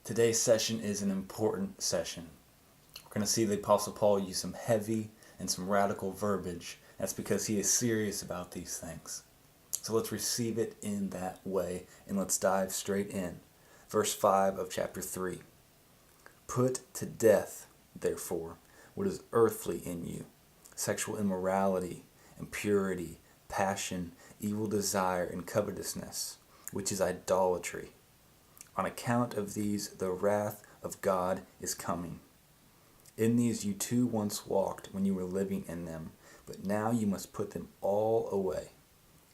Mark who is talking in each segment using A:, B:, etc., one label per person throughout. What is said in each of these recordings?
A: Today's session is an important session. We're going to see the Apostle Paul use some heavy and some radical verbiage. That's because he is serious about these things. So let's receive it in that way, and let's dive straight in. Verse 5 of chapter 3. Put to death, therefore, what is earthly in you: sexual immorality, impurity, passion, evil desire, and covetousness, which is idolatry. On account of these, the wrath of God is coming. In these you too once walked when you were living in them, but now you must put them all away: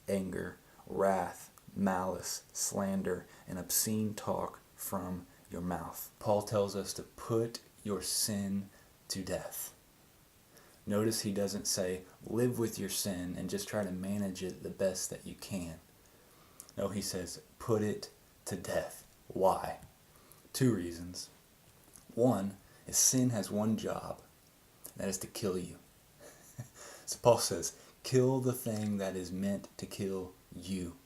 A: anger, wrath, malice, slander, and obscene talk from your mouth. Paul tells us to put your sin to death. Notice he doesn't say live with your sin and just try to manage it the best that you can. No, he says put it to death. Why? Two reasons. One is sin has one job, and that is to kill you. So Paul says, kill the thing that is meant to kill you.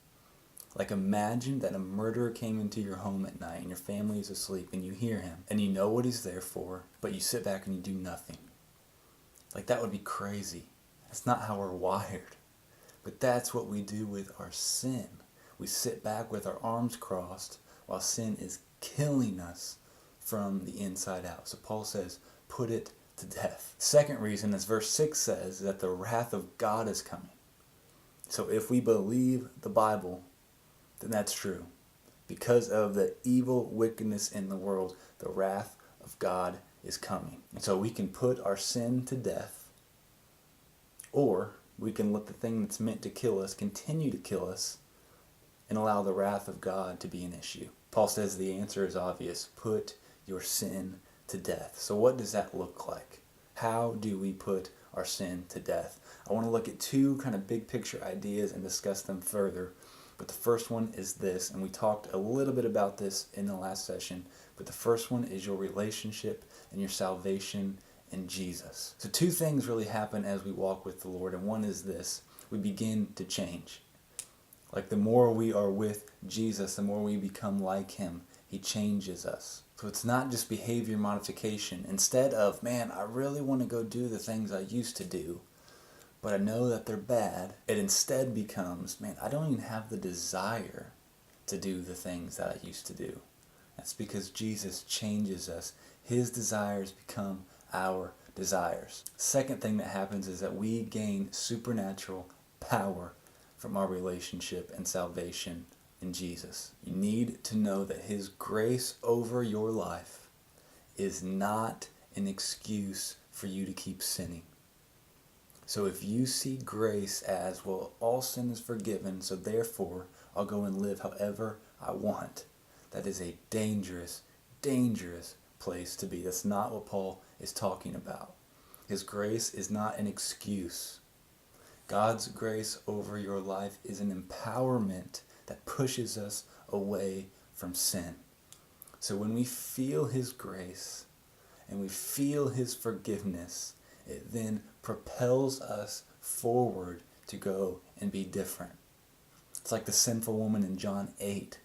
A: Like, imagine that a murderer came into your home at night and your family is asleep and you hear him and you know what he's there for, but you sit back and you do nothing. Like, that would be crazy. That's not how we're wired. But that's what we do with our sin. We sit back with our arms crossed while sin is killing us from the inside out. So Paul says, put it to death. Second reason, as verse 6 says, is that the wrath of God is coming. So if we believe the Bible, then that's true. Because of the evil wickedness in the world, the wrath of God is coming. And so we can put our sin to death, or we can let the thing that's meant to kill us continue to kill us and allow the wrath of God to be an issue. Paul says the answer is obvious. Put your sin to death. So what does that look like? How do we put our sin to death? I want to look at two kind of big picture ideas and discuss them further. But the first one is this, and we talked a little bit about this in the last session, but the first one is your relationship and your salvation in Jesus. So two things really happen as we walk with the Lord, and one is this: we begin to change. Like, the more we are with Jesus, the more we become like him. He changes us. So it's not just behavior modification. Instead of, man, I really want to go do the things I used to do, but I know that they're bad, it instead becomes, man, I don't even have the desire to do the things that I used to do. That's because Jesus changes us. His desires become our desires. Second thing that happens is that we gain supernatural power from our relationship and salvation in Jesus. You need to know that his grace over your life is not an excuse for you to keep sinning. So if you see grace as, well, all sin is forgiven, so therefore I'll go and live however I want, that is a dangerous, dangerous place to be. That's not what Paul is talking about. His grace is not an excuse. God's grace over your life is an empowerment that pushes us away from sin. So when we feel his grace and we feel his forgiveness, it then propels us forward to go and be different. It's like the sinful woman in John 8.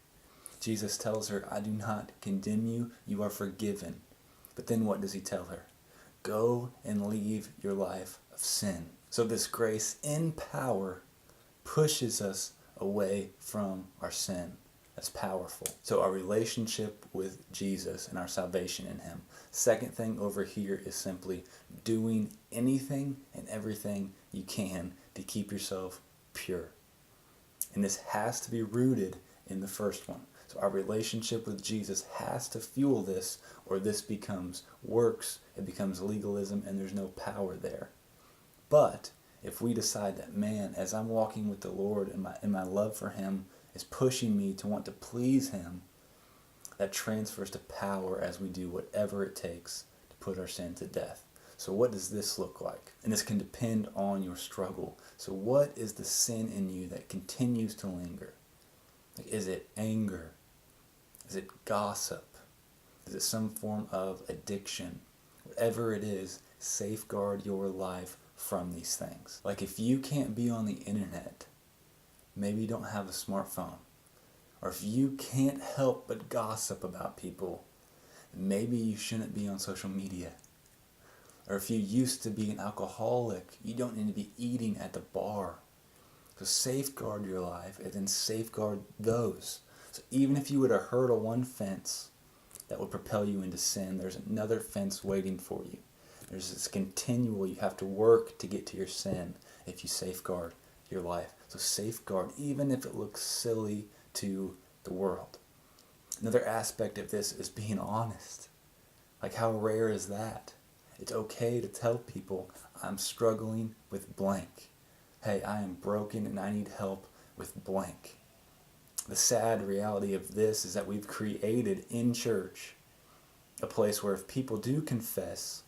A: Jesus tells her, I do not condemn you, you are forgiven. But then what does he tell her? Go and leave your life of sin. So this grace in power pushes us away from our sin. That's powerful. So our relationship with Jesus and our salvation in him. Second thing over here is simply doing anything and everything you can to keep yourself pure. And this has to be rooted in the first one. So our relationship with Jesus has to fuel this, or this becomes works, it becomes legalism, and there's no power there. But if we decide that, man, as I'm walking with the Lord and my love for him is pushing me to want to please him, that transfers to power as we do whatever it takes to put our sin to death. So what does this look like? And this can depend on your struggle. So what is the sin in you that continues to linger? Like, is it anger? Is it gossip? Is it some form of addiction? Whatever it is, safeguard your life from these things. Like, if you can't be on the internet, maybe you don't have a smartphone. Or if you can't help but gossip about people, maybe you shouldn't be on social media. Or if you used to be an alcoholic, you don't need to be eating at the bar. So safeguard your life and then safeguard those. So even if you were to hurdle one fence that would propel you into sin, there's another fence waiting for you. There's this continual, you have to work to get to your sin if you safeguard your life. So safeguard, even if it looks silly to the world. Another aspect of this is being honest. Like, how rare is that? It's okay to tell people, I'm struggling with blank. Hey, I am broken and I need help with blank. The sad reality of this is that we've created in church a place where if people do confess,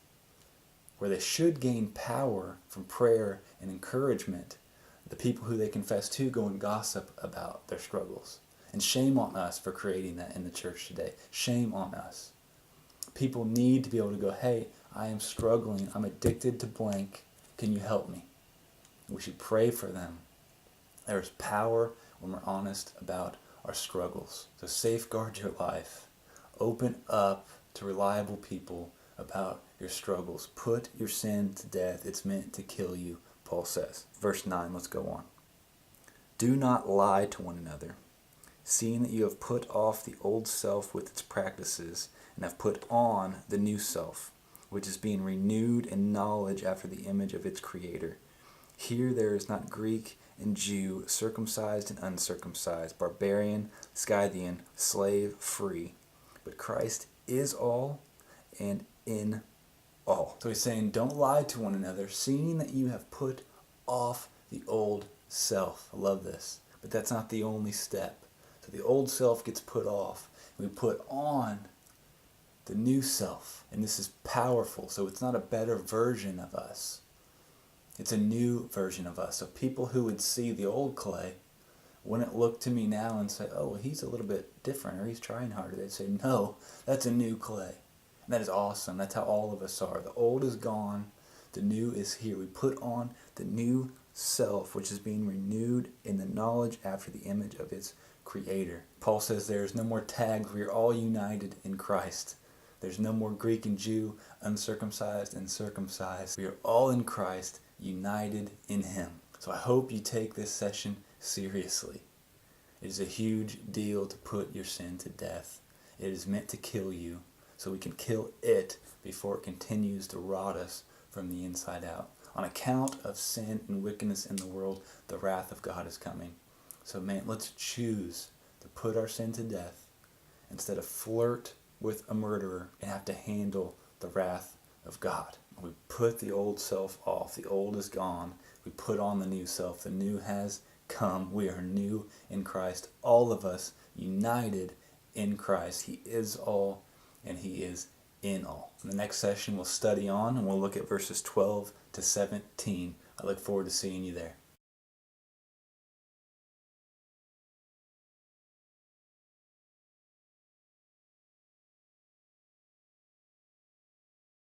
A: where they should gain power from prayer and encouragement, the people who they confess to go and gossip about their struggles. And shame on us for creating that in the church today. Shame on us. People need to be able to go, hey, I am struggling. I'm addicted to blank. Can you help me? We should pray for them. There's power when we're honest about our struggles. So safeguard your life. Open up to reliable people about your struggles. Put your sin to death. It's meant to kill you, Paul says. Verse 9, let's go on. Do not lie to one another, seeing that you have put off the old self with its practices, and have put on the new self, which is being renewed in knowledge after the image of its Creator. Here there is not Greek and Jew, circumcised and uncircumcised, barbarian, Scythian, slave, free. But Christ is all and in all. So he's saying, don't lie to one another, seeing that you have put off the old self. I love this. But that's not the only step. So the old self gets put off. We put on the new self. And this is powerful. So it's not a better version of us. It's a new version of us. So people who would see the old clay wouldn't look to me now and say, oh, well, he's a little bit different, or he's trying harder. They'd say, no, that's a new clay. And that is awesome. That's how all of us are. The old is gone. The new is here. We put on the new self, which is being renewed in the knowledge after the image of its Creator. Paul says there is no more tags. We are all united in Christ. There's no more Greek and Jew, uncircumcised and circumcised. We are all in Christ, united in Him. So I hope you take this session seriously. It is a huge deal to put your sin to death. It is meant to kill you, so we can kill it before it continues to rot us from the inside out. On account of sin and wickedness in the world, the wrath of God is coming. So man, let's choose to put our sin to death instead of flirt with a murderer and have to handle the wrath of God. We put the old self off. The old is gone. We put on the new self. The new has come. We are new in Christ. All of us united in Christ. He is all and He is in all. In the next session we'll study on and we'll look at verses 12 to 17. I look forward to seeing you there.